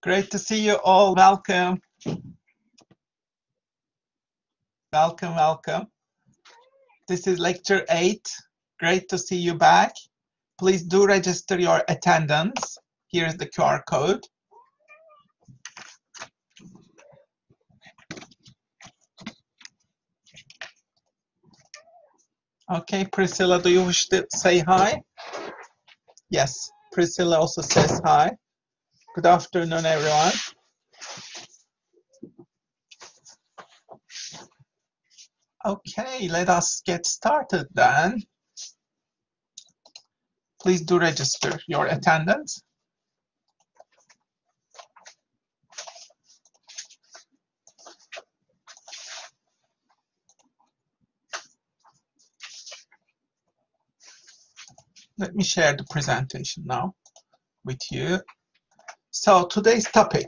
Great to see you all. Welcome. Welcome, welcome. This is lecture 8. Great to see you back. Please do register your attendance. Here's the QR code. Okay, Priscilla, do you wish to say hi? Yes, Priscilla also says hi. Good afternoon, everyone. Okay, let us get started then. Please do register your attendance. Let me share the presentation now with you. So today's topic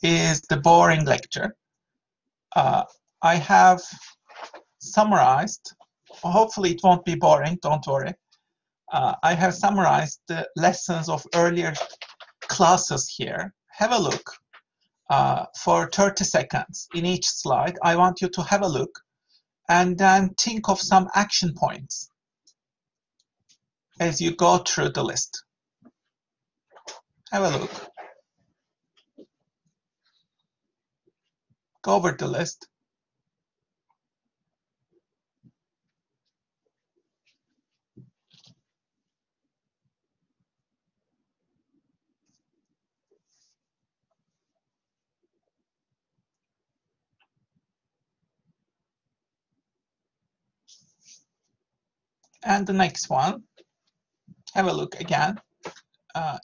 is the boring lecture. I have summarized, hopefully it won't be boring, don't worry. I have summarized the lessons of earlier classes here. Have a look for 30 seconds in each slide. I want you to have a look and then think of some action points as you go through the list. Have a look. Go over the list. And the next one, have a look again.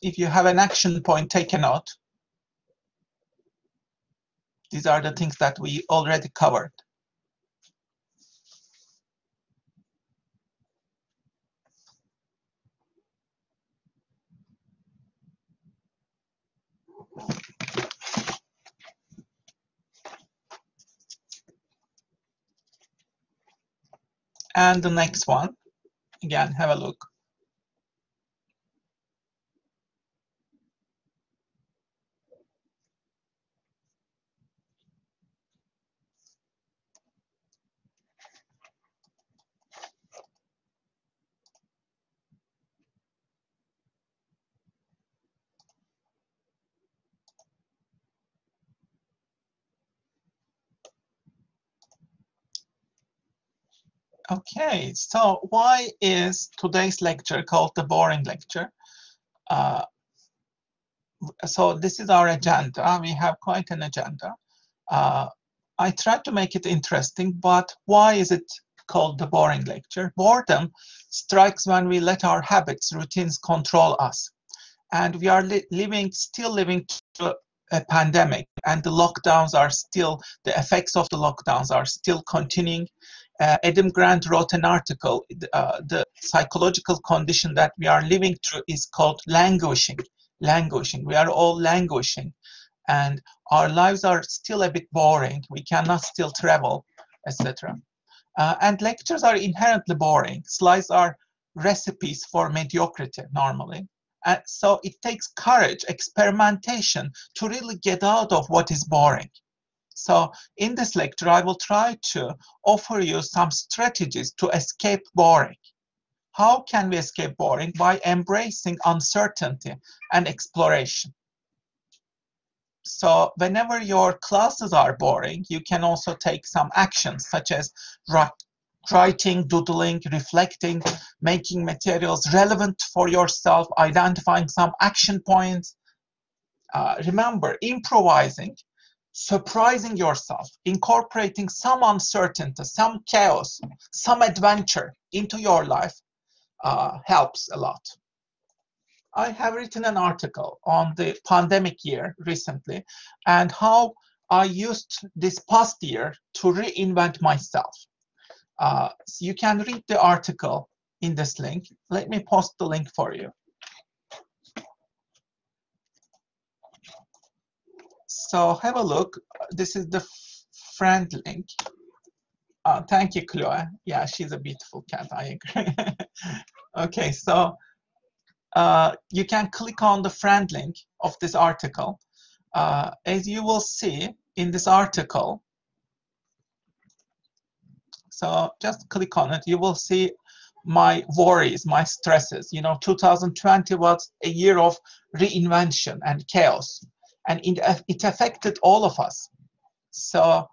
If you have an action point, take a note. These are the things that we already covered. And the next one, again, have a look. Okay, so why is today's lecture called the boring lecture? So this is our agenda. We have quite an agenda. I tried to make it interesting, but why is it called the boring lecture? Boredom strikes when we let our habits, routines control us. And we are still living through a pandemic, and the lockdowns are still, the effects of the lockdowns are still continuing. Adam Grant wrote an article, the psychological condition that we are living through is called languishing. We are all languishing, and our lives are still a bit boring. We cannot still travel, etc. And lectures are inherently boring. Slides are recipes for mediocrity normally. And so it takes courage, experimentation to really get out of what is boring. So in this lecture, I will try to offer you some strategies to escape boring. How can we escape boring? By embracing uncertainty and exploration. So whenever your classes are boring, you can also take some actions such as writing, doodling, reflecting, making materials relevant for yourself, identifying some action points. Remember, improvising, surprising yourself, incorporating some uncertainty, some chaos, some adventure into your life helps a lot. I have written an article on the pandemic year recently and how I used this past year to reinvent myself. So you can read the article in this link. Let me post the link for you. So have a look. This is the friend link. Thank you, Chloe. Yeah, she's a beautiful cat, I agree. Okay, so you can click on the friend link of this article as you will see in this article, so just click on it, you will see my worries, my stresses. 2020 was a year of reinvention and chaos, and it affected all of us. So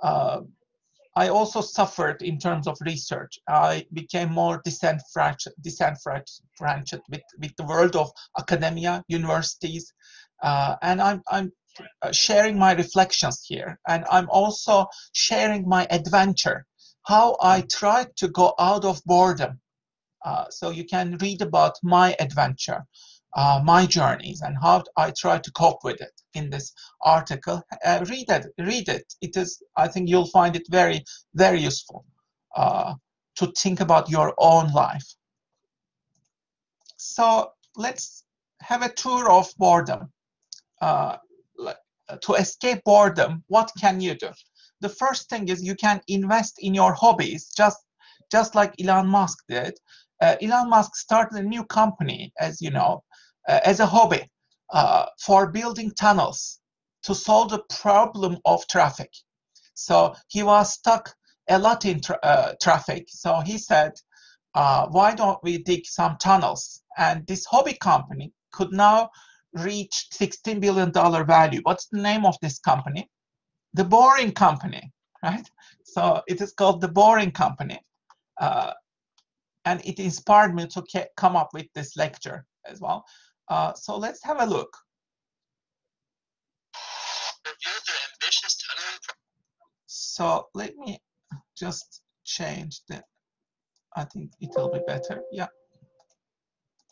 I also suffered in terms of research. I became more disenfranchised with the world of academia, universities, and I'm sharing my reflections here, and I'm also sharing my adventure, how I tried to go out of boredom. So you can read about my adventure, my journeys, and how I try to cope with it in this article. Read it. It is, I think you'll find it very, very useful to think about your own life. So let's have a tour of boredom. To escape boredom, what can you do? The first thing is you can invest in your hobbies, just like Elon Musk did. Elon Musk started a new company, as you know, as a hobby for building tunnels to solve the problem of traffic. So he was stuck a lot in traffic. So he said, why don't we dig some tunnels? And this hobby company could now reach $16 billion value. What's the name of this company? The Boring Company, right? So it is called the Boring Company. And it inspired me to come up with this lecture as well. So let's have a look. So let me just change I think it will be better. Yeah.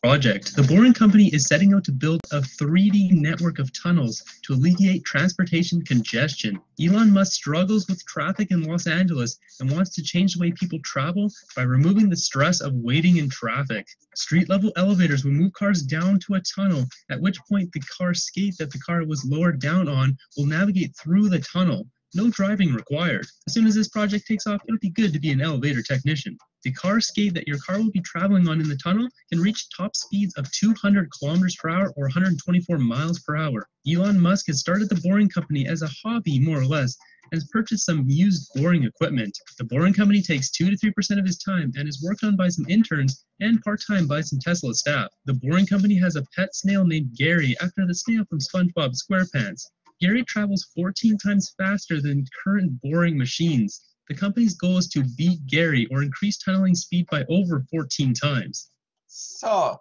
Project. The Boring Company is setting out to build a 3D network of tunnels to alleviate transportation congestion. Elon Musk struggles with traffic in Los Angeles and wants to change the way people travel by removing the stress of waiting in traffic. Street-level elevators will move cars down to a tunnel, at which point the car skate that the car was lowered down on will navigate through the tunnel. No driving required. As soon as this project takes off, it'll be good to be an elevator technician. The car skate that your car will be traveling on in the tunnel can reach top speeds of 200 kilometers per hour or 124 miles per hour. Elon Musk has started the Boring Company as a hobby, more or less, and has purchased some used boring equipment. The Boring Company takes 2 to 3% of his time and is worked on by some interns and part-time by some Tesla staff. The Boring Company has a pet snail named Gary after the snail from SpongeBob SquarePants. Gary travels 14 times faster than current boring machines. The company's goal is to beat Gary or increase tunneling speed by over 14 times. So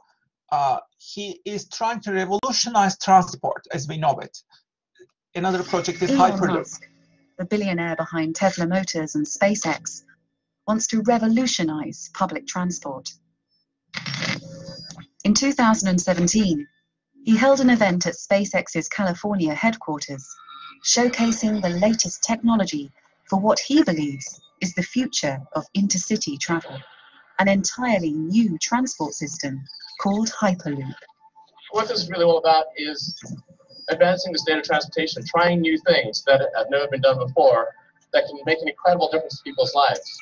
he is trying to revolutionize transport as we know it. Another project is Elon Hyperloop. Musk, the billionaire behind Tesla Motors and SpaceX, wants to revolutionize public transport. In 2017, he held an event at SpaceX's California headquarters, showcasing the latest technology for what he believes is the future of intercity travel, an entirely new transport system called Hyperloop. What this is really all about is advancing the state of transportation, trying new things that have never been done before that can make an incredible difference to people's lives.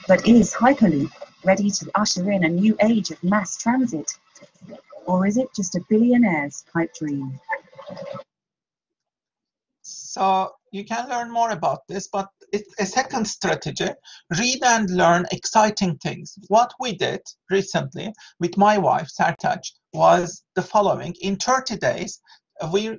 But is Hyperloop ready to usher in a new age of mass transit? Or is it just a billionaire's pipe dream? So you can learn more about this, but it's a second strategy. Read and learn exciting things. What we did recently with my wife, Sartaj, was the following. In 30 days, we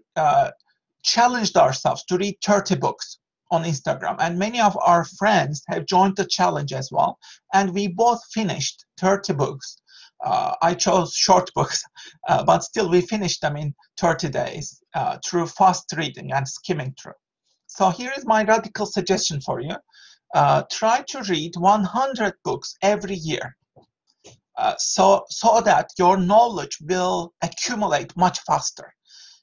challenged ourselves to read 30 books on Instagram, and many of our friends have joined the challenge as well, and we both finished 30 books. I chose short books, but still we finished them in 30 days through fast reading and skimming through. So here is my radical suggestion for you. Try to read 100 books every year so that your knowledge will accumulate much faster.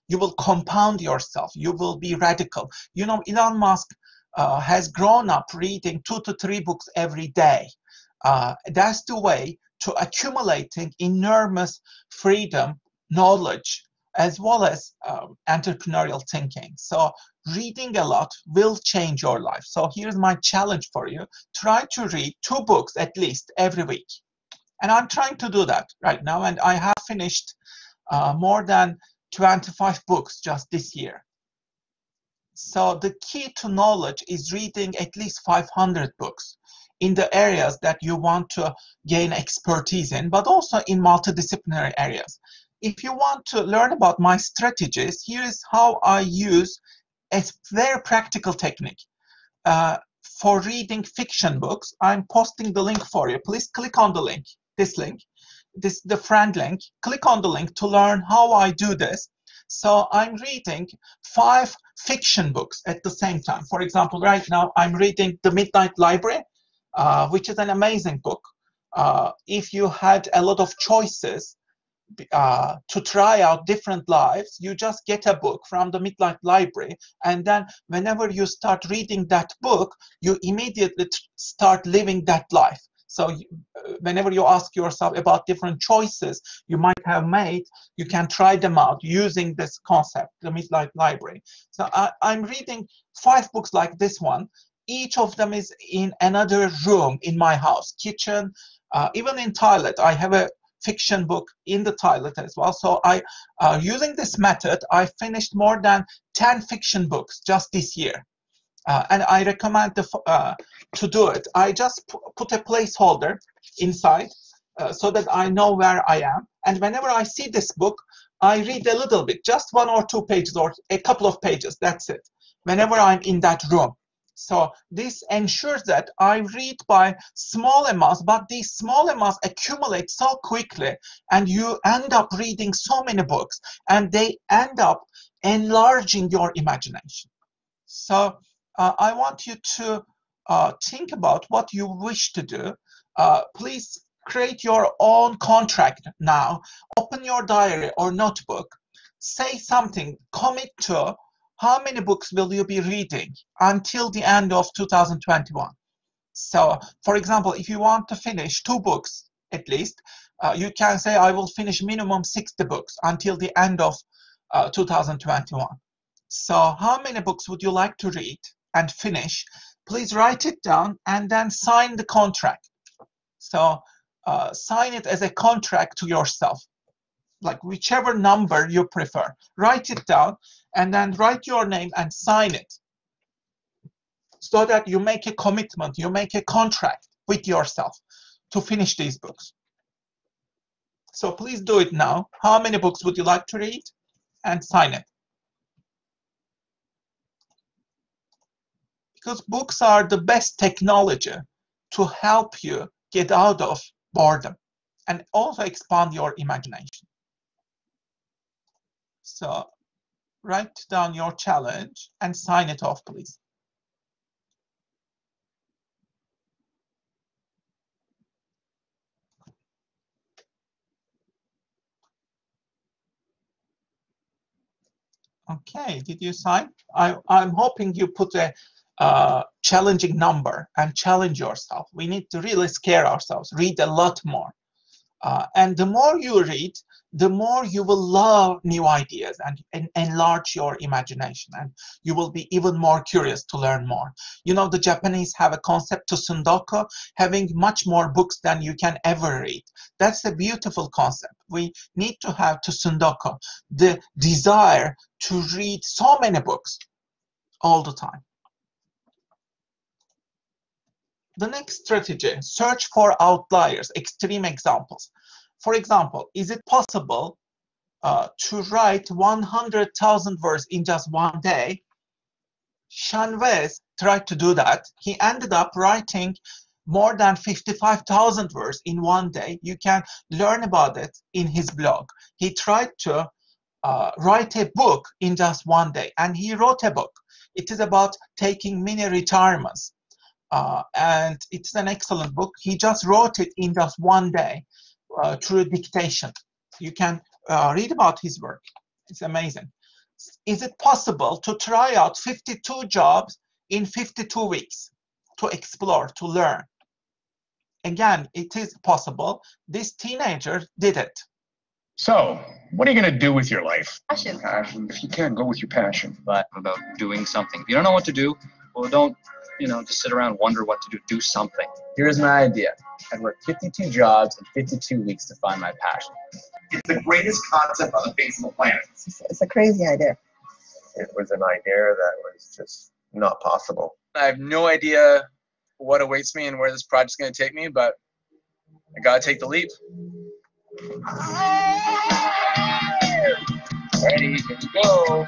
You will compound yourself. You will be radical. You know, Elon Musk has grown up reading 2 to 3 books every day. That's the way to accumulating enormous freedom, knowledge, as well as entrepreneurial thinking. So reading a lot will change your life. So here's my challenge for you. Try to read 2 books at least every week. And I'm trying to do that right now. And I have finished more than 25 books just this year. So the key to knowledge is reading at least 500 books in the areas that you want to gain expertise in, but also in multidisciplinary areas. If you want to learn about my strategies, here is how I use a very practical technique. For reading fiction books, I'm posting the link for you. Please click on the link, this link. This is the friend link. Click on the link to learn how I do this. So I'm reading 5 fiction books at the same time. For example, right now I'm reading The Midnight Library, which is an amazing book. If you had a lot of choices to try out different lives, you just get a book from the Midnight Library, and then whenever you start reading that book, you immediately start living that life. So whenever you ask yourself about different choices you might have made, you can try them out using this concept, the Midnight Library. So I'm reading 5 books like this one. Each of them is in another room in my house, kitchen, even in toilet. I have a fiction book in the toilet as well. So using this method, I finished more than 10 fiction books just this year. And I recommend to do it. I just put a placeholder inside so that I know where I am. And whenever I see this book, I read a little bit, just 1 or 2 pages or a couple of pages, that's it, whenever I'm in that room. So this ensures that I read by small amounts, but these small amounts accumulate so quickly, and you end up reading so many books, and they end up enlarging your imagination. So I want you to think about what you wish to do. Please create your own contract now. Open your diary or notebook. Say something, commit to how many books will you be reading until the end of 2021. So, for example, if you want to finish 2 books at least, you can say I will finish minimum 60 books until the end of 2021. So how many books would you like to read and finish? Please write it down and then sign the contract. So sign it as a contract to yourself, like whichever number you prefer. Write it down and then write your name and sign it, so that you make a commitment, you make a contract with yourself to finish these books. So please do it now. How many books would you like to read? And sign it. Because books are the best technology to help you get out of boredom and also expand your imagination. So write down your challenge and sign it off, please. Okay, did you sign? I'm hoping you put a challenging number and challenge yourself. We need to really scare ourselves, read a lot more. And the more you read, the more you will love new ideas and enlarge your imagination, and you will be even more curious to learn more. You know, the Japanese have a concept to Sundoku, having much more books than you can ever read. That's a beautiful concept. We need to have to Sundoku, the desire to read so many books all the time. The next strategy, search for outliers, extreme examples. For example, is it possible to write 100,000 words in just one day? Chanves tried to do that. He ended up writing more than 55,000 words in one day. You can learn about it in his blog. He tried to write a book in just one day, and he wrote a book. It is about taking mini retirements. And it's an excellent book. He just wrote it in just one day through dictation. You can read about his work. It's amazing. Is it possible to try out 52 jobs in 52 weeks to explore, to learn? Again, it is possible. This teenager did it. So, what are you going to do with your life? Passion. If you can, go with your passion. But about doing something. If you don't know what to do, well, don't just sit around and wonder what to do. Do something. Here's my idea. I'd work 52 jobs in 52 weeks to find my passion. It's the greatest concept on the face of the planet. It's a crazy idea. It was an idea that was just not possible. I have no idea what awaits me and where this project's going to take me, but I got to take the leap. Ready, here we go.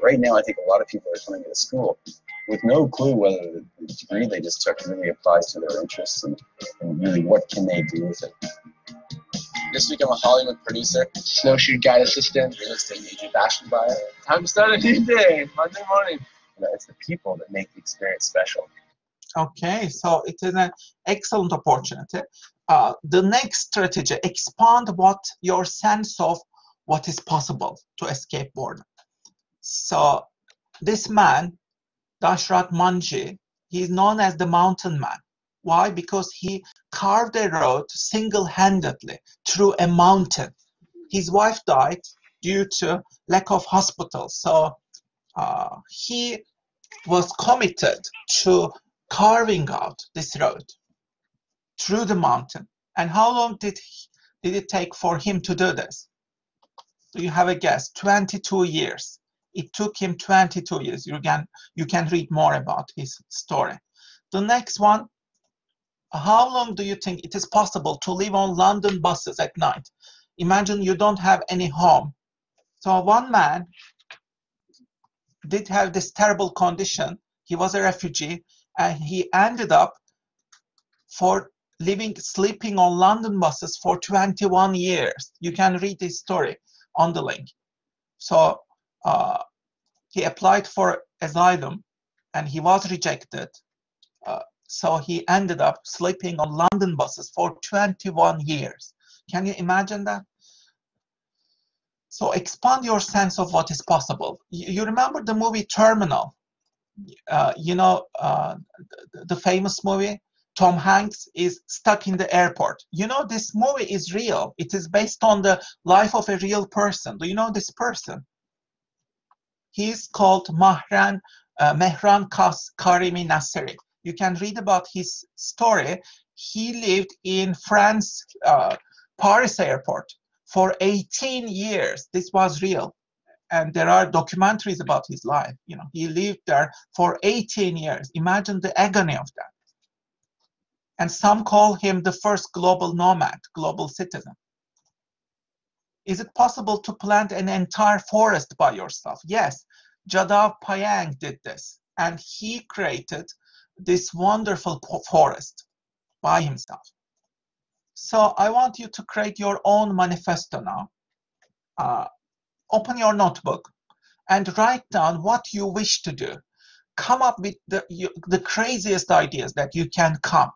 Right now, I think a lot of people are coming to school with no clue whether the degree they just took really applies to their interests and really what can they do with it. This week I'm a Hollywood producer, snowshoe guide assistant, real estate agent, fashion buyer. Time to start a new day, Monday morning. It's the people that make the experience special. Okay, so it is an excellent opportunity. The next strategy, expand your sense of what is possible to escape boredom. So this man, Dashrath Manji, he is known as the mountain man. Why? Because he carved a road single-handedly through a mountain. His wife died due to lack of hospitals. So he was committed to carving out this road through the mountain. And how long did it take for him to do this? Do you have a guess? 22 years. It took him 22 years. You can read more about his story. The next one, how long do you think it is possible to live on London buses at night? Imagine you don't have any home. So one man did have this terrible condition. He was a refugee and he ended up sleeping on London buses for 21 years. You can read his story on the link. So he applied for asylum and he was rejected. So he ended up sleeping on London buses for 21 years. Can you imagine that? So expand your sense of what is possible. You remember the movie Terminal? The famous movie? Tom Hanks is stuck in the airport. This movie is real. It is based on the life of a real person. Do you know this person? He's called Mehran Karimi Nasseri. You can read about his story. He lived in France, Paris airport for 18 years. This was real. And there are documentaries about his life. He lived there for 18 years. Imagine the agony of that. And some call him the first global nomad, global citizen. Is it possible to plant an entire forest by yourself? Yes, Jadav Payeng did this. And he created this wonderful forest by himself. So I want you to create your own manifesto now. Open your notebook and write down what you wish to do. Come up with the craziest ideas that you can come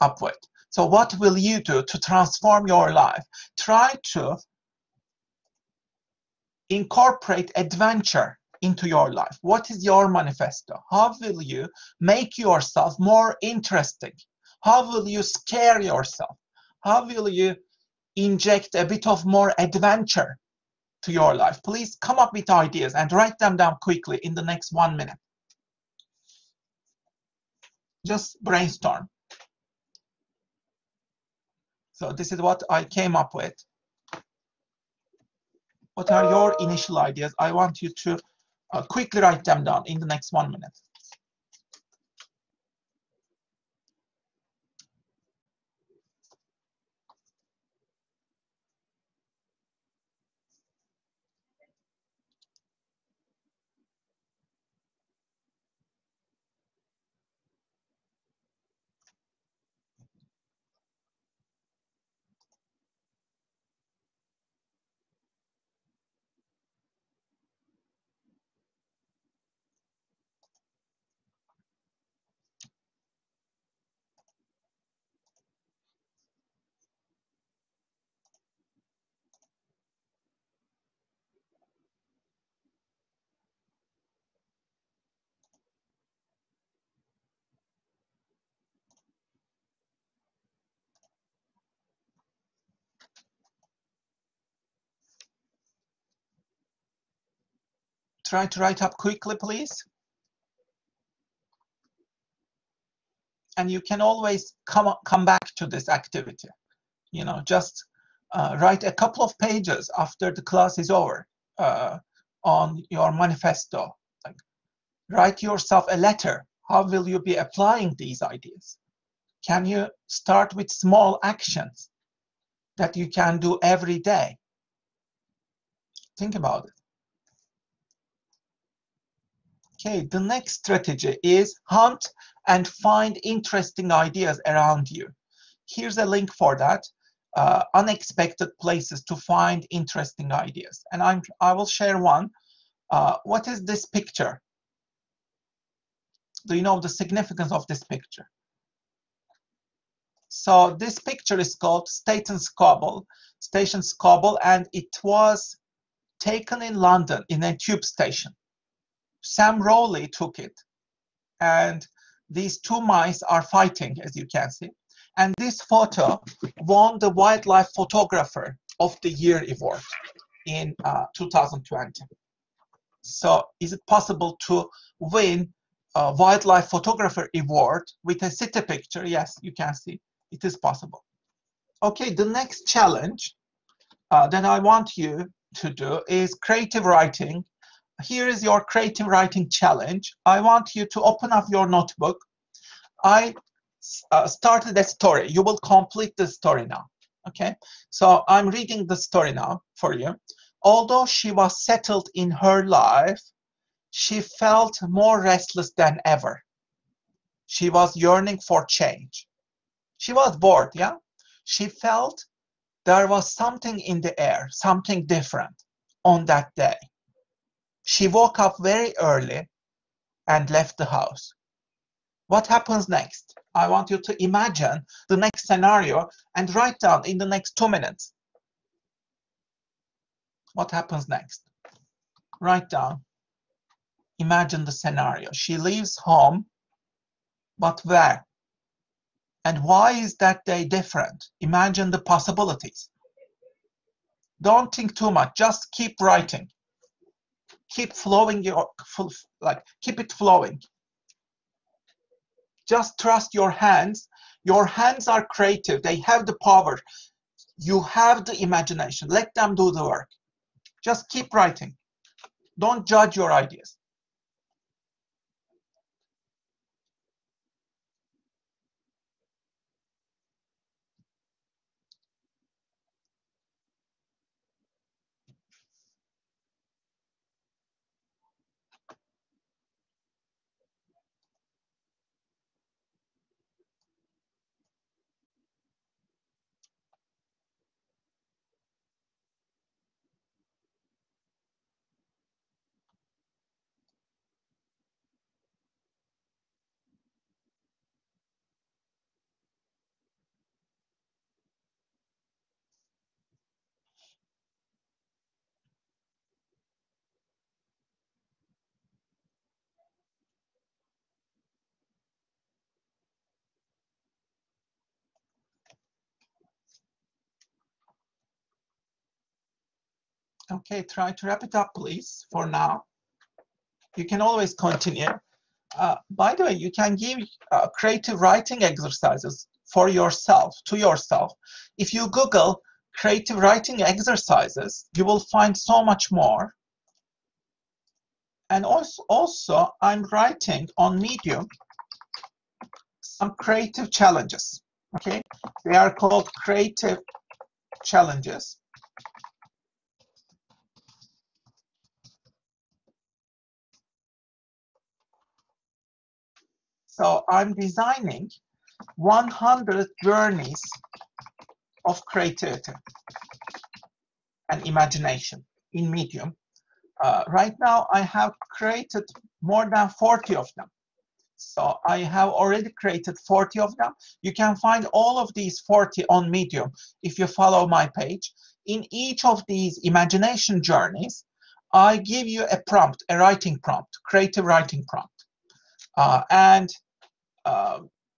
up with. So what will you do to transform your life? Try to incorporate adventure into your life. What is your manifesto? How will you make yourself more interesting? How will you scare yourself? How will you inject a bit of more adventure to your life? Please come up with ideas and write them down quickly in the next 1 minute. Just brainstorm. So this is what I came up with. What are your initial ideas? I want you to quickly write them down in the next 1 minute. Try to write up quickly, please. And you can always come back to this activity. You know, just write a couple of pages after the class is over on your manifesto. Like, write yourself a letter. How will you be applying these ideas? Can you start with small actions that you can do every day? Think about it. Okay, the next strategy is hunt and find interesting ideas around you. Here's a link for that. Unexpected places to find interesting ideas. And I will share one. What is this picture? Do you know the significance of this picture? So this picture is called Station Scobble, and it was taken in London in a tube station. Sam Rowley took it, and these two mice are fighting, as you can see. And this photo won the Wildlife Photographer of the Year award in 2020. So is it possible to win a Wildlife Photographer award with a city picture? Yes, you can see it is possible. Okay, the next challenge that I want you to do is creative writing. Here is your creative writing challenge. I want you to open up your notebook. I started a story. You will complete the story now. Okay, so I'm reading the story now for you. Although she was settled in her life, she felt more restless than ever. She was yearning for change. She was bored, yeah? She felt there was something in the air, something different on that day. She woke up very early and left the house. What happens next? I want you to imagine the next scenario and write down in the next 2 minutes. What happens next? Write down. Imagine the scenario. She leaves home, but where? And why is that day different? Imagine the possibilities. Don't think too much. Just keep writing. Keep flowing keep it flowing. Just trust your hands. Your hands are creative. They have the power. You have the imagination. Let them do the work. Just keep writing. Don't judge your ideas. Okay, try to wrap it up, please, for now. You can always continue. By the way, you can give creative writing exercises for yourself, to yourself. If you Google creative writing exercises, you will find so much more. And also I'm writing on Medium some creative challenges. Okay, they are called creative challenges. So I'm designing 100 journeys of creativity and imagination in Medium. Right now, I have created more than 40 of them. So I have already created 40 of them. You can find all of these 40 on Medium if you follow my page. In each of these imagination journeys, I give you a prompt, a writing prompt, creative writing prompt.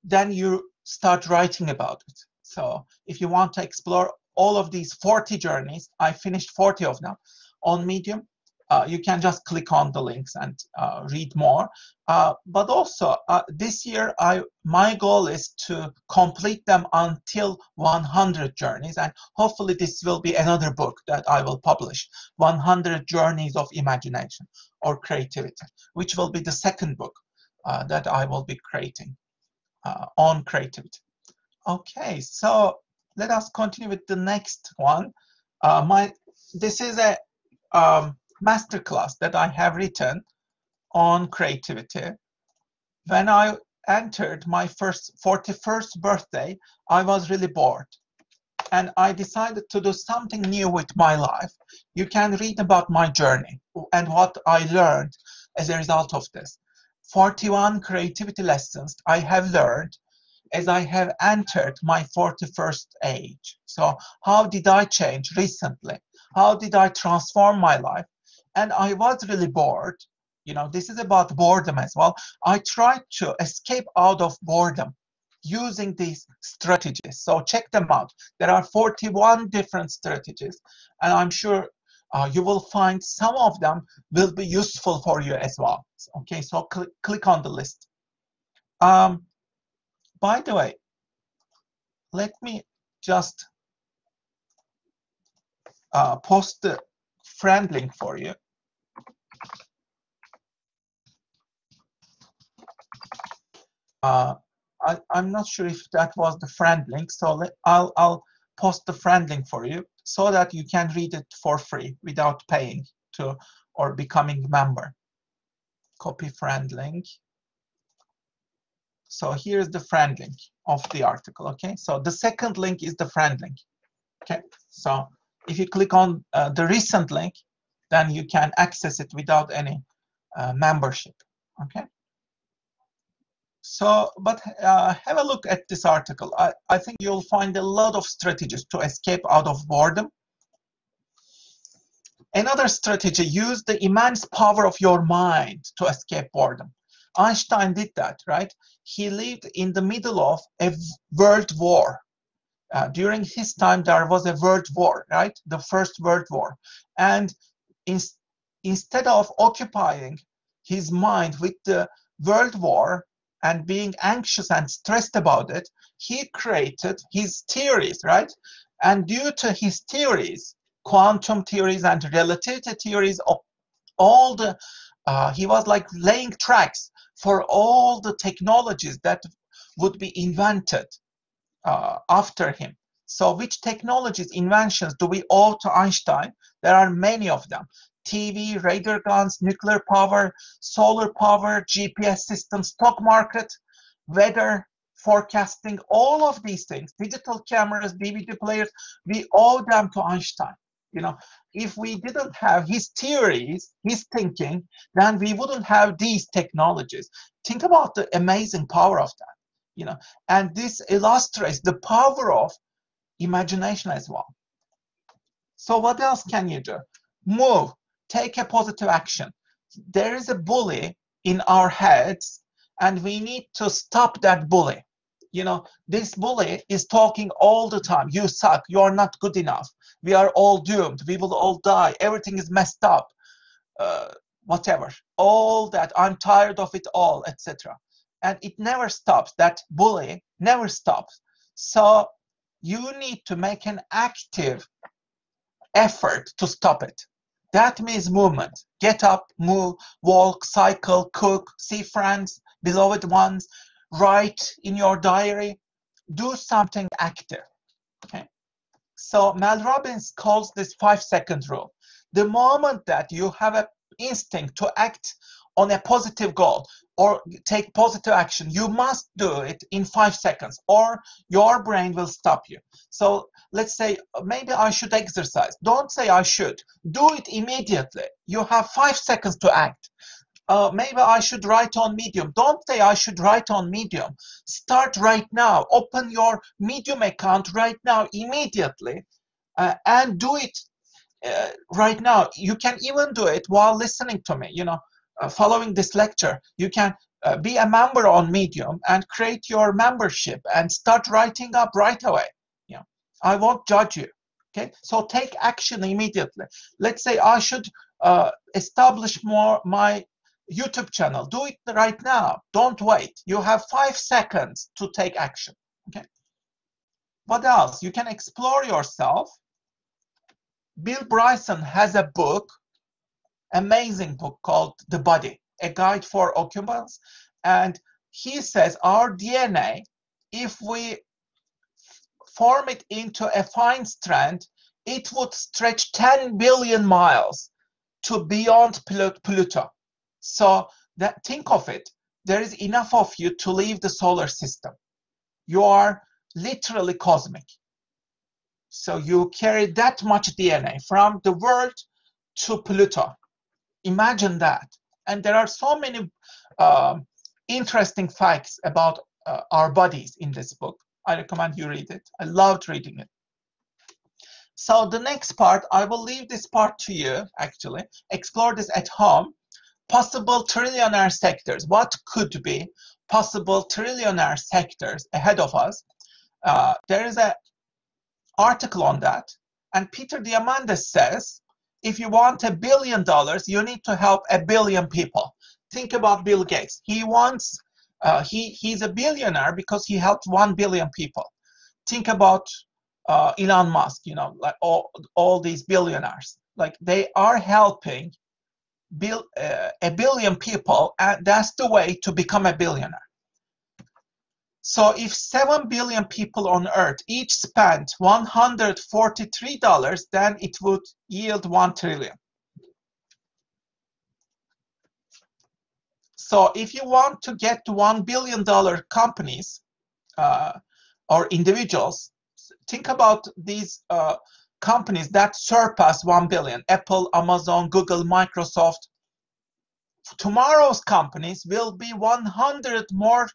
Then you start writing about it. So if you want to explore all of these 40 journeys, I finished 40 of them on Medium. you can just click on the links and read more. But also this year, my goal is to complete them until 100 journeys, and hopefully this will be another book that I will publish, 100 Journeys of Imagination or Creativity, which will be the second book that I will be creating on creativity. Okay, so let us continue with the next one. This is a masterclass that I have written on creativity. When I entered my 41st birthday, I was really bored, and I decided to do something new with my life. You can read about my journey and what I learned as a result of this. 41 creativity lessons I have learned as I have entered my 41st age. So how did I change recently? How did I transform my life? And I was really bored. You know, this is about boredom as well. I tried to escape out of boredom using these strategies. So check them out. There are 41 different strategies, and I'm sure you will find some of them will be useful for you as well. Okay, so click on the list. By the way, let me just post the friend link for you. I'm not sure if that was the friend link, so I'll post the friend link for you so that you can read it for free without paying to or becoming a member. Copy friend link. So here's the friend link of the article. Okay, so the second link is the friend link. Okay, so if you click on the recent link, then you can access it without any membership. Okay. So, but have a look at this article. I think you'll find a lot of strategies to escape out of boredom. Another strategy, use the immense power of your mind to escape boredom. Einstein did that, right? He lived in the middle of a world war. During his time, there was a world war, right? The first world war. And instead of occupying his mind with the world war and being anxious and stressed about it, he created his theories, right? And due to his theories, quantum theories and relativity theories, of all the, he was like laying tracks for all the technologies that would be invented after him. So which technologies, inventions do we owe to Einstein? There are many of them. TV, radar guns, nuclear power, solar power, GPS systems, stock market, weather forecasting, all of these things, digital cameras, DVD players, we owe them to Einstein. You know, if we didn't have his theories, his thinking, then we wouldn't have these technologies. Think about the amazing power of that, you know, and this illustrates the power of imagination as well. So what else can you do? Move, take a positive action. There is a bully in our heads, and we need to stop that bully. You know, this bully is talking all the time. You suck, you are not good enough. We are all doomed, we will all die, everything is messed up, whatever. All that, I'm tired of it all, etc. And it never stops. That bully never stops. So you need to make an active effort to stop it. That means movement. Get up, move, walk, cycle, cook, see friends, beloved ones, write in your diary, do something active. Okay. So Mel Robbins calls this 5-second rule. The moment that you have an instinct to act on a positive goal or take positive action, you must do it in 5 seconds or your brain will stop you. So let's say maybe I should exercise. Don't say I should. Do it immediately. You have 5 seconds to act. Maybe I should write on Medium. Don't say I should write on Medium. Start right now. Open your Medium account right now, immediately, and do it right now. You can even do it while listening to me. You know, following this lecture, you can be a member on Medium and create your membership and start writing up right away. You know, I won't judge you. Okay, so take action immediately. Let's say I should establish my YouTube channel. Do it right now. Don't wait. You have 5 seconds to take action. Okay. What else? You can explore yourself. Bill Bryson has a book, amazing book called The Body, a guide for occupants. And he says our DNA, if we form it into a fine strand, it would stretch 10 billion miles to beyond Pluto. So think of it. There is enough of you to leave the solar system. You are literally cosmic. So you carry that much DNA from the world to Pluto. Imagine that. And there are so many interesting facts about our bodies in this book. I recommend you read it. I loved reading it. So the next part, I will leave this part to you, actually. Explore this at home. Possible trillionaire sectors. What could be possible trillionaire sectors ahead of us? There is an article on that. And Peter Diamandis says, if you want $1 billion, you need to help 1 billion people. Think about Bill Gates. He wants, he's a billionaire because he helped 1 billion people. Think about Elon Musk, you know, like all these billionaires. Like they are helping 1 billion people, and that's the way to become a billionaire. So if 7 billion people on Earth each spent $143, then it would yield 1 trillion. So if you want to get to $1 billion companies or individuals, think about these companies that surpass 1 billion, Apple, Amazon, Google, Microsoft. Tomorrow's companies will be 100 more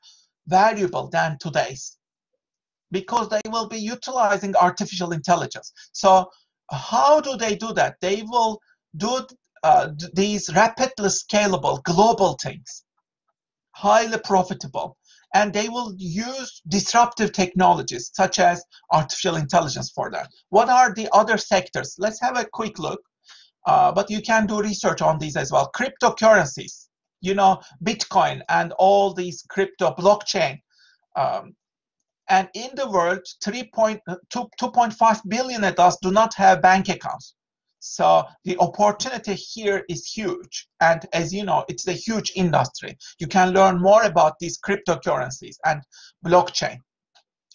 valuable than today's because they will be utilizing artificial intelligence. So how do they do that? They will do these rapidly scalable global things, highly profitable, and they will use disruptive technologies such as artificial intelligence for that. What are the other sectors? Let's have a quick look, but you can do research on these as well. Cryptocurrencies, you know, Bitcoin and all these crypto blockchain. And in the world, 2.5 billion of us do not have bank accounts. So the opportunity here is huge. And as you know, it's a huge industry. You can learn more about these cryptocurrencies and blockchain.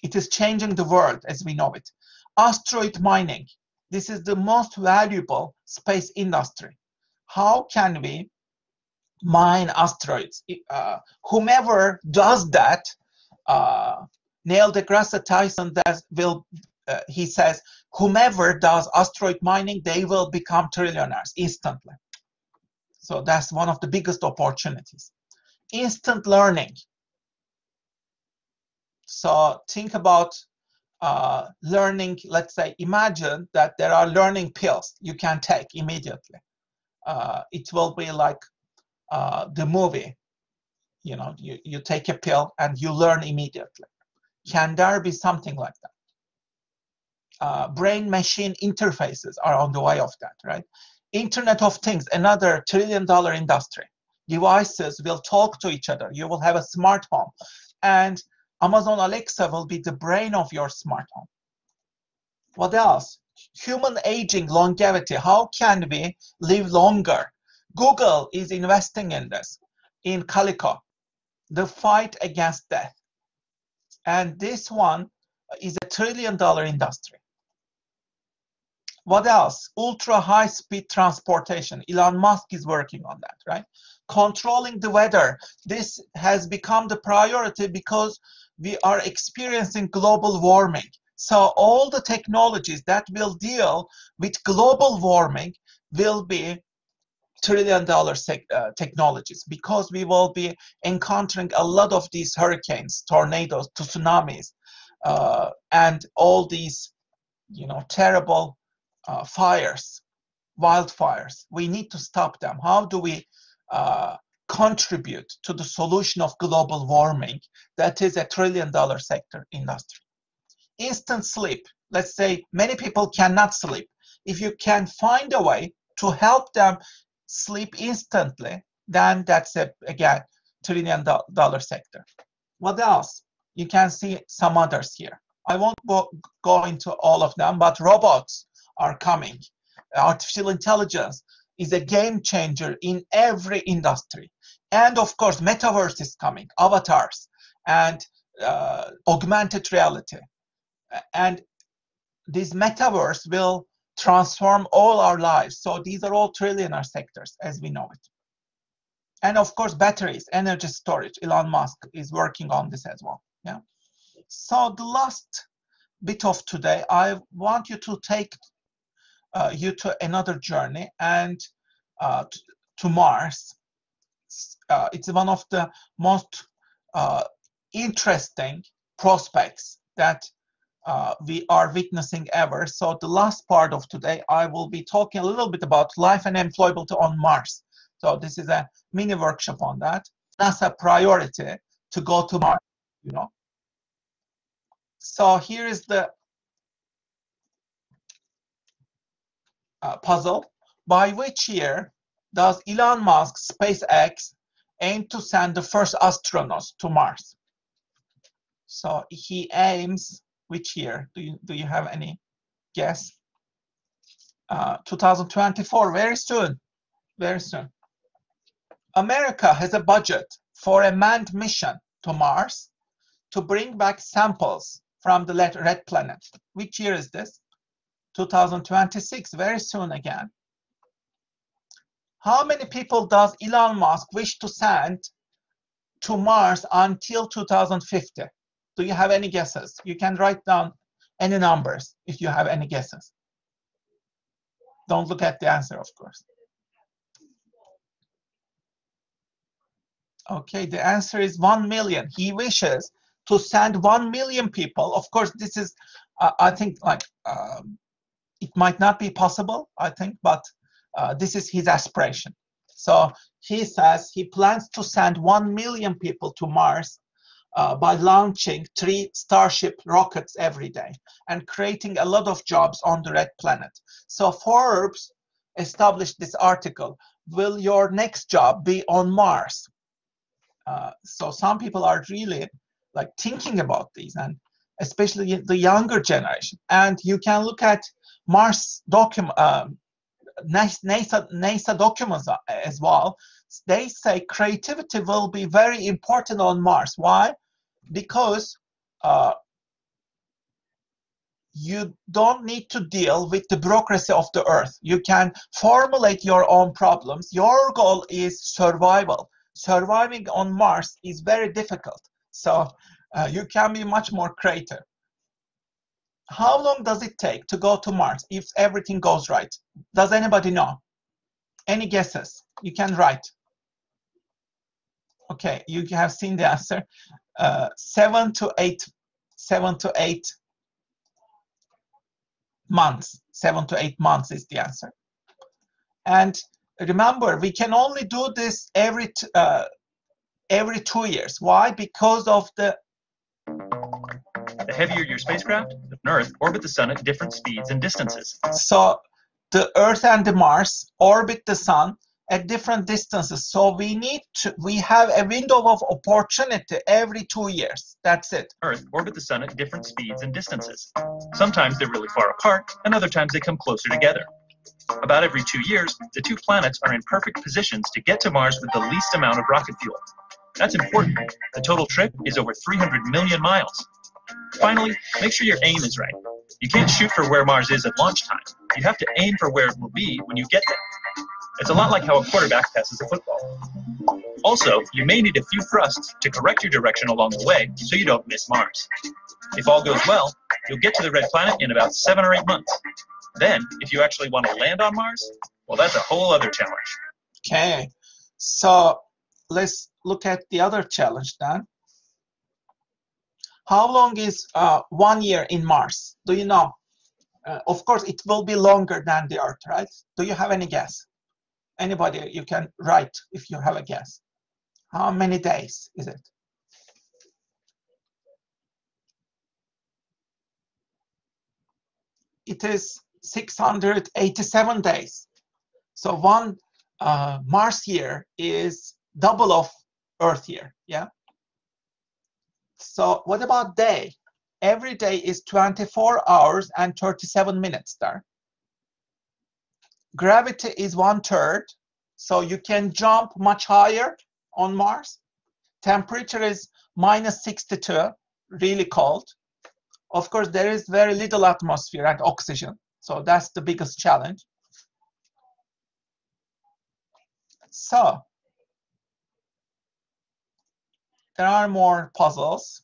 It is changing the world as we know it. Asteroid mining. This is the most valuable space industry. How can we mine asteroids? Whomever does that, Neil deGrasse Tyson he says, whomever does asteroid mining, they will become trillionaires instantly. So that's one of the biggest opportunities. Instant learning. So think about learning, let's say, imagine that there are learning pills you can take immediately. It will be like the movie, you know, you take a pill and you learn immediately. Can there be something like that? Brain-machine interfaces are on the way of that, right? Internet of Things, another $1 trillion industry. Devices will talk to each other. You will have a smart home. And Amazon Alexa will be the brain of your smart home. What else? Human aging, longevity. How can we live longer? Google is investing in this, in Calico, the fight against death. And this one is a $1 trillion industry. What else? Ultra high speed transportation. Elon Musk is working on that, right? Controlling the weather. This has become the priority because we are experiencing global warming. So all the technologies that will deal with global warming will be $1 trillion technologies, because we will be encountering a lot of these hurricanes, tornadoes, tsunamis, and all these, you know, terrible fires, wildfires. We need to stop them. How do we contribute to the solution of global warming? That is a $1 trillion sector industry. Instant sleep. Let's say many people cannot sleep. If you can find a way to help them sleep instantly, then that's a, again, $1 trillion sector. What else? You can see some others here. I won't go into all of them, but robots are coming. Artificial intelligence is a game changer in every industry. And of course, metaverse is coming, avatars, and augmented reality. And this metaverse will transform all our lives. So these are all trillionaire sectors as we know it. And of course, batteries, energy storage. Elon Musk is working on this as well. Yeah. So the last bit of today, I want you to take you to another journey and to Mars. It's one of the most interesting prospects that we are witnessing ever. So the last part of today, I will be talking a little bit about life and employability on Mars. So this is a mini workshop on that. That's a priority to go to Mars, you know. So here is the puzzle. By which year does Elon Musk SpaceX aim to send the first astronauts to Mars? So he aims which year? Do you have any guess? 2024, very soon, very soon. America has a budget for a manned mission to Mars to bring back samples from the red planet. Which year is this? 2026, very soon again. How many people does Elon Musk wish to send to Mars until 2050? Do you have any guesses? You can write down any numbers if you have any guesses. Don't look at the answer, of course. Okay, the answer is 1 million. He wishes to send 1 million people. Of course, this is, I think, like, it might not be possible, I think, but this is his aspiration. So he says he plans to send 1 million people to Mars by launching 3 Starship rockets every day and creating a lot of jobs on the red planet. So Forbes established this article, will your next job be on Mars? So some people are really like thinking about these, and especially the younger generation. And you can look at Mars document, NASA documents as well. They say creativity will be very important on Mars. Why? Because you don't need to deal with the bureaucracy of the Earth. You can formulate your own problems. Your goal is survival. Surviving on Mars is very difficult. So you can be much more creative. How long does it take to go to Mars if everything goes right? Does anybody know? Any guesses? You can write. Okay, you have seen the answer. 7 to 8 months. 7 to 8 months is the answer. And remember, we can only do this every 2 years. Why? Because of the heavier your spacecraft, the Earth orbit the sun at different speeds and distances. So the Earth and the Mars orbit the sun at different distances. So we have a window of opportunity every 2 years. That's it. Earth orbit the sun at different speeds and distances. Sometimes they're really far apart, and other times they come closer together. About every 2 years, the 2 planets are in perfect positions to get to Mars with the least amount of rocket fuel. That's important. The total trip is over 300 million miles. Finally, make sure your aim is right. You can't shoot for where Mars is at launch time. You have to aim for where it will be when you get there. It's a lot like how a quarterback passes a football. Also, you may need a few thrusts to correct your direction along the way so you don't miss Mars. If all goes well, you'll get to the red planet in about 7 or 8 months. Then, if you actually want to land on Mars, well, that's a whole other challenge. Okay, so let's look at the other challenge then. How long is 1 year in Mars? Do you know? Of course, it will be longer than the Earth, right? Do you have any guess? Anybody, you can write if you have a guess. How many days is it? It is 687 days. So one Mars year is double of Earth year, yeah? So what about day? Every day is 24 hours and 37 minutes there. Gravity is 1/3, so you can jump much higher on Mars. Temperature is -62, really cold. Of course, there is very little atmosphere and oxygen, so that's the biggest challenge. So there are more puzzles.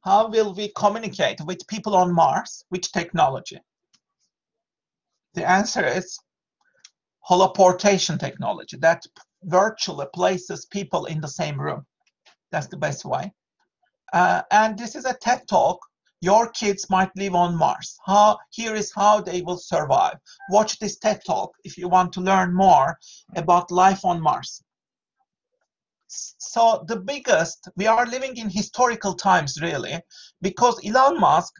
How will we communicate with people on Mars? Which technology? The answer is holoportation technology that virtually places people in the same room. That's the best way. And this is a TED talk. Your kids might live on Mars. Here is how they will survive. Watch this TED talk if you want to learn more about life on Mars. So the biggest, we are living in historical times really, because Elon Musk,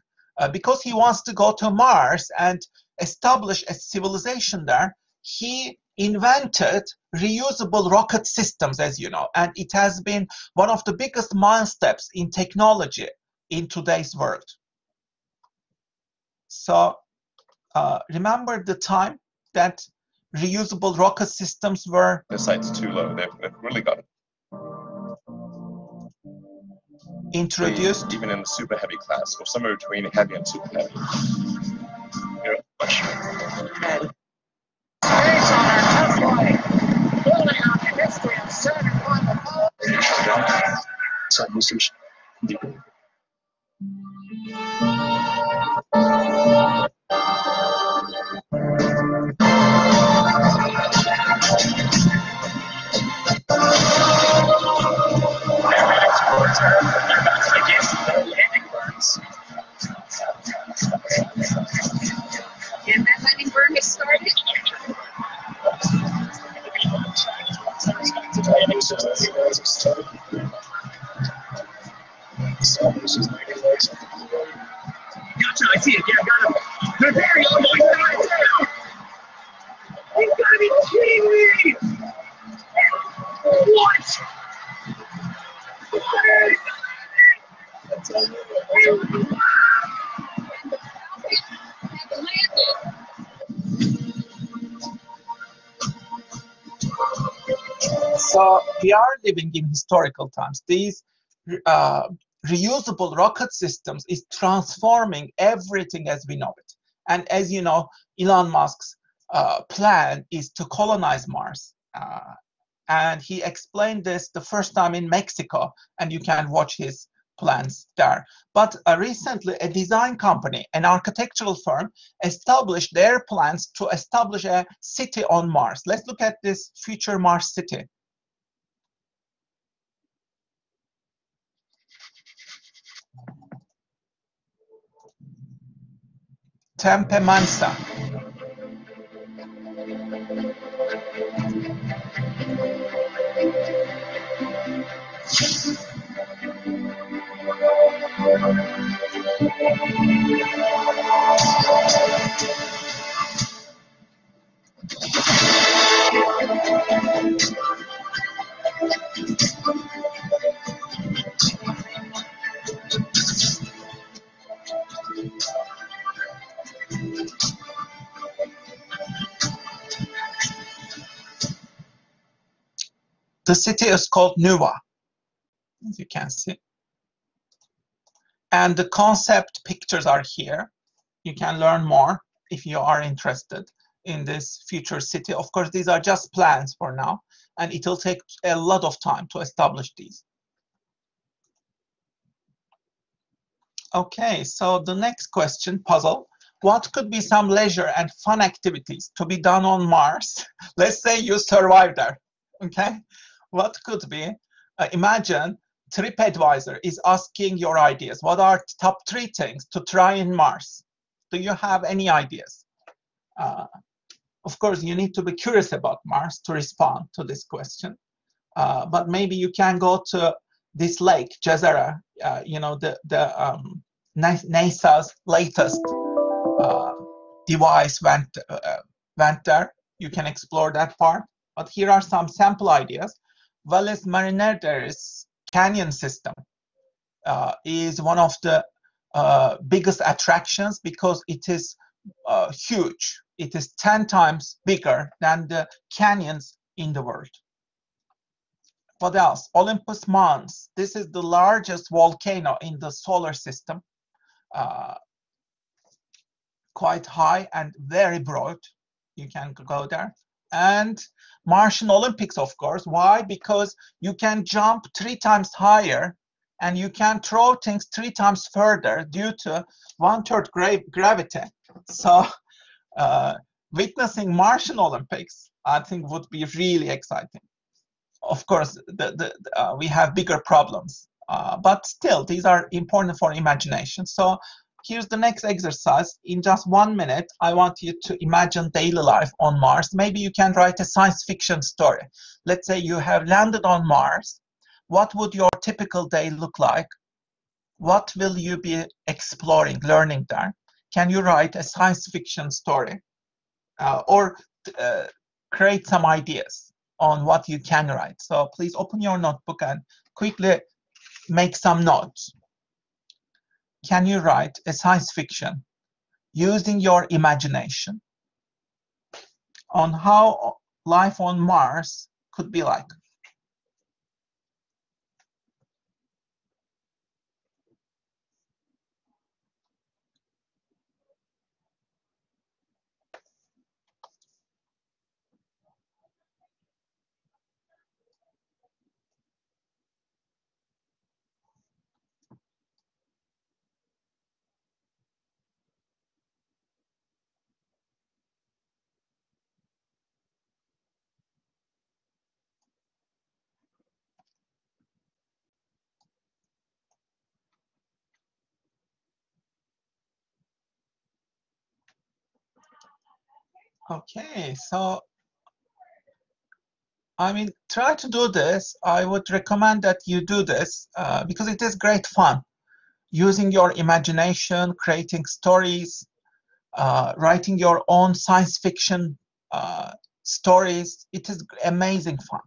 because he wants to go to Mars and establish a civilization there, he invented reusable rocket systems, as you know, and it has been one of the biggest milestones in technology in today's world. So remember the time that reusable rocket systems were... The site's too low. They've really got it. Introduced? Even in the super heavy class, or somewhere between heavy and super heavy. You're much. Space on our test flight, building on the history of Saturn V. Side research. Deeper. And that landing burn has started. Gotcha, I see it. Yeah, I got him. They're very on my side. You gotta be kidding me! What? So we are living in historical times. These reusable rocket systems is transforming everything as we know it. And as you know, Elon Musk's plan is to colonize Mars. And he explained this the first time in Mexico, and you can watch his plans there. But recently, a design company, an architectural firm, established their plans to establish a city on Mars. Let's look at this future Mars city. Tempe Mansa. The city is called Nuwa, as you can see. And the concept pictures are here. You can learn more if you are interested in this future city. Of course, these are just plans for now, and it will take a lot of time to establish these. Okay, so the next question, puzzle. What could be some leisure and fun activities to be done on Mars? Let's say you survive there, okay? What could be? Imagine TripAdvisor is asking your ideas. What are top 3 things to try in Mars? Do you have any ideas? Of course, you need to be curious about Mars to respond to this question. But maybe you can go to this lake, Jezera, you know, NASA's latest device went there. you can explore that part. But here are some sample ideas. Valles Marineris Canyon system is one of the biggest attractions because it is huge. It is 10 times bigger than the canyons in the world. What else? Olympus Mons. This is the largest volcano in the solar system. Quite high and very broad. You can go there. And Martian Olympics, of course. Why? Because you can jump 3 times higher and you can throw things 3 times further due to 1/3 gravity. So witnessing Martian Olympics, I think, would be really exciting. Of course, we have bigger problems, but still, these are important for imagination. So here's the next exercise. In just 1 minute, I want you to imagine daily life on Mars. Maybe you can write a science fiction story. Let's say you have landed on Mars. What would your typical day look like? What will you be exploring, learning there? Can you write a science fiction story or create some ideas on what you can write? So please open your notebook and quickly make some notes. Can you write a science fiction using your imagination on how life on Mars could be like? Okay, so I mean, try to do this. I would recommend that you do this because it is great fun. Using your imagination, creating stories, writing your own science fiction stories. It is amazing fun.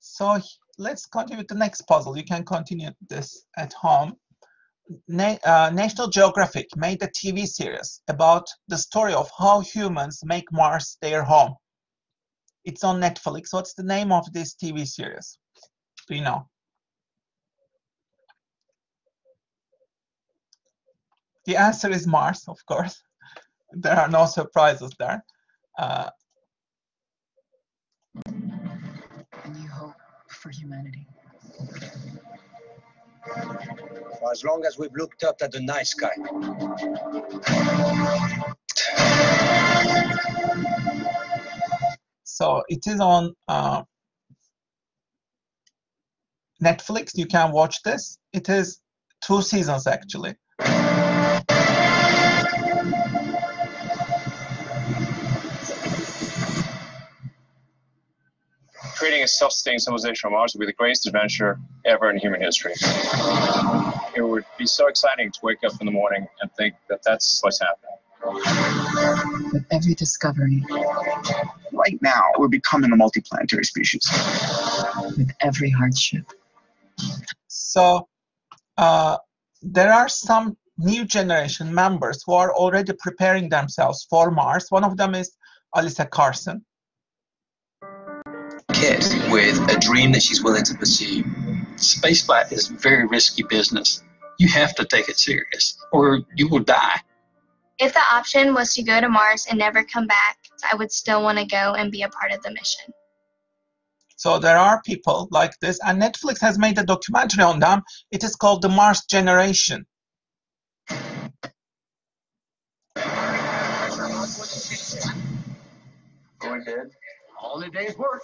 So let's continue with the next puzzle. You can continue this at home. National Geographic made a TV series about the story of how humans make Mars their home. It's on Netflix. What's the name of this TV series? Do you know? The answer is Mars, of course. There are no surprises there. A new hope for humanity. For as long as we've looked up at the night sky. So it is on Netflix. You can watch this. It is 2 seasons actually. Creating a self-sustaining civilization on Mars would be the greatest adventure ever in human history. It would be so exciting to wake up in the morning and think that that's what's happening. With every discovery. Right now, we're becoming a multi-planetary species. With every hardship. So there are some new generation members who are already preparing themselves for Mars. One of them is Alyssa Carson. Kid with a dream that she's willing to pursue. Spaceflight is very risky business. You have to take it serious, or you will die. If the option was to go to Mars and never come back, I would still want to go and be a part of the mission. So there are people like this, and Netflix has made a documentary on them. It is called The Mars Generation. We did. All the day's work.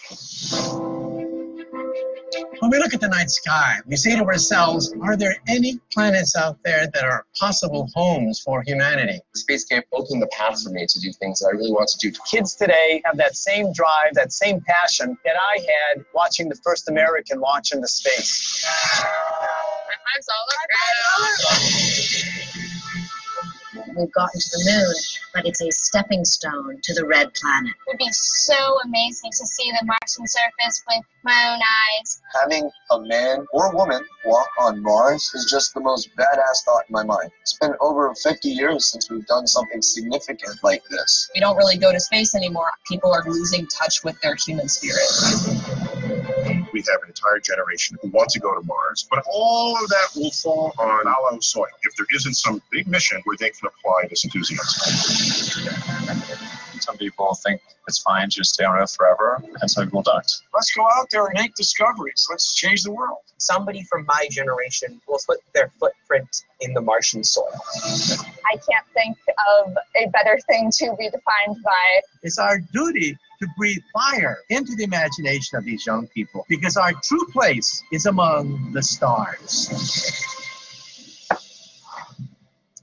When we look at the night sky, we say to ourselves, are there any planets out there that are possible homes for humanity? Space camp opened the path for me to do things that I really want to do. Kids today have that same drive, that same passion that I had watching the first American launch into space. we've gotten to the moon, but it's a stepping stone to the red planet. It would be so amazing to see the Martian surface with my own eyes. Having a man or woman walk on Mars is just the most badass thought in my mind. It's been over 50 years since we've done something significant like this. We don't really go to space anymore. People are losing touch with their human spirit. We have an entire generation who want to go to Mars, but all of that will fall on fallow soil if there isn't some big mission where they can apply this enthusiasm. Some people think it's fine to just stay on Earth forever, and some people don't. Let's go out there and make discoveries. Let's change the world. Somebody from my generation will put their footprint in the Martian soil. I can't think of a better thing to be defined by. It's our duty to breathe fire into the imagination of these young people, because our true place is among the stars.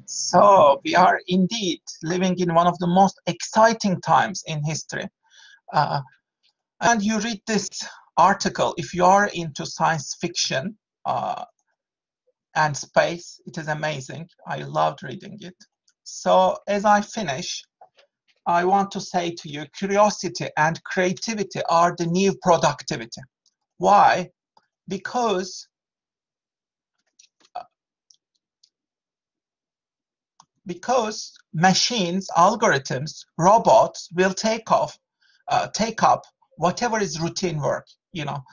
So we are indeed living in one of the most exciting times in history. And you read this article, if you are into science fiction and space, it is amazing. I loved reading it. So as I finish, I want to say to you, curiosity and creativity are the new productivity. Why? Because machines, algorithms, robots will take up whatever is routine work, you know,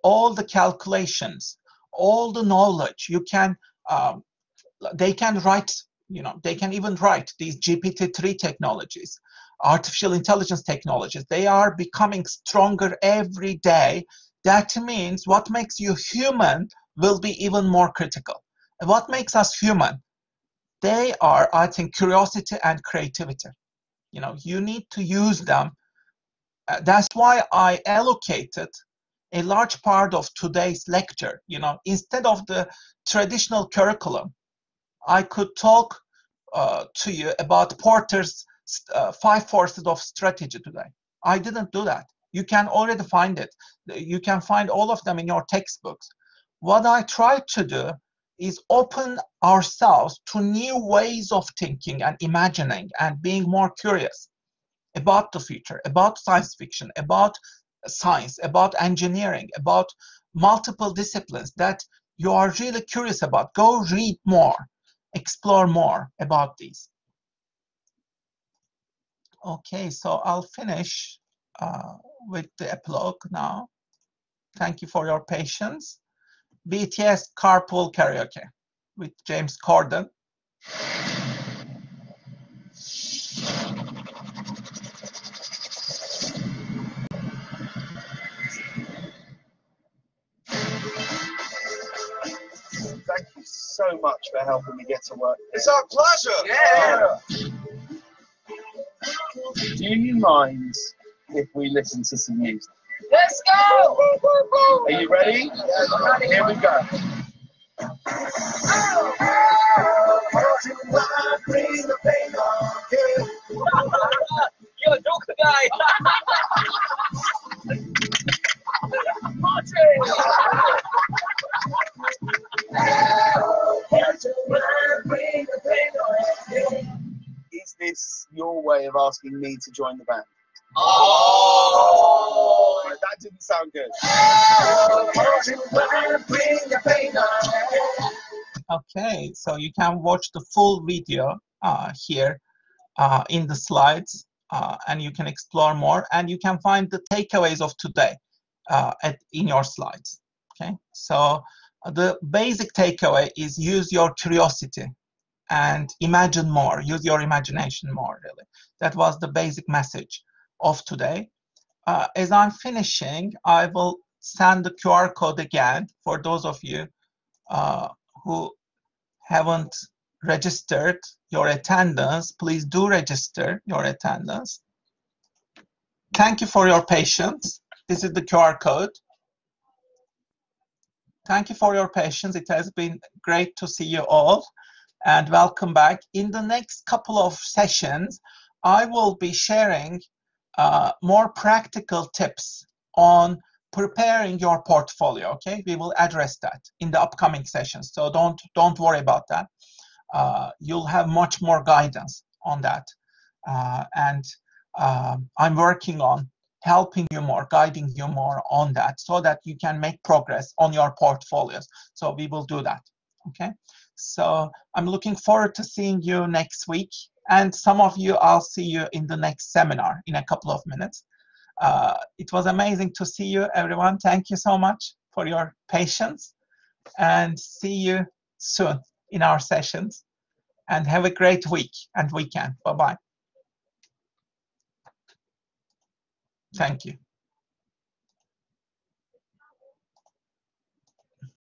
all the calculations, all the knowledge. You can, they can write, you know, they can even write these GPT-3 technologies, artificial intelligence technologies. They are becoming stronger every day. That means what makes you human will be even more critical. And what makes us human? They are, I think, curiosity and creativity. You know, you need to use them. That's why I allocated a large part of today's lecture. You know, instead of the traditional curriculum, I could talk to you about Porter's 5 forces of strategy today. I didn't do that. You can already find it. You can find all of them in your textbooks. What I tried to do is open ourselves to new ways of thinking and imagining and being more curious about the future, about science fiction, about science, about engineering, about multiple disciplines that you are really curious about. Go read more, explore more about these. Okay, so I'll finish with the epilogue now. Thank you for your patience. BTS Carpool Karaoke with James Corden. Thank you so much for helping me get to work. It's our pleasure. Yeah. Do you mind if we listen to some music? Let's go! Are you ready? Here we go. You're a joker guy. Is this your way of asking me to join the band? Oh! That didn't sound good. Okay, so you can watch the full video here in the slides, and you can explore more, and you can find the takeaways of today in your slides. Okay, so the basic takeaway is use your curiosity and imagine more, use your imagination more, really. That was the basic message of today. As I'm finishing, I will send the QR code again for those of you who haven't registered your attendance. Please do register your attendance. Thank you for your patience. This is the QR code. Thank you for your patience. It has been great to see you all, and welcome back. In the next couple of sessions, I will be sharing more practical tips on preparing your portfolio. Okay, we will address that in the upcoming sessions, so don't worry about that. you'll have much more guidance on that. And I'm working on helping you more, guiding you more on that, so that you can make progress on your portfolios. So we will do that. Okay. So I'm looking forward to seeing you next week. And some of you, I'll see you in the next seminar in a couple of minutes. It was amazing to see you, everyone. Thank you so much for your patience, and see you soon in our sessions. And have a great week and weekend. Bye-bye. Thank you.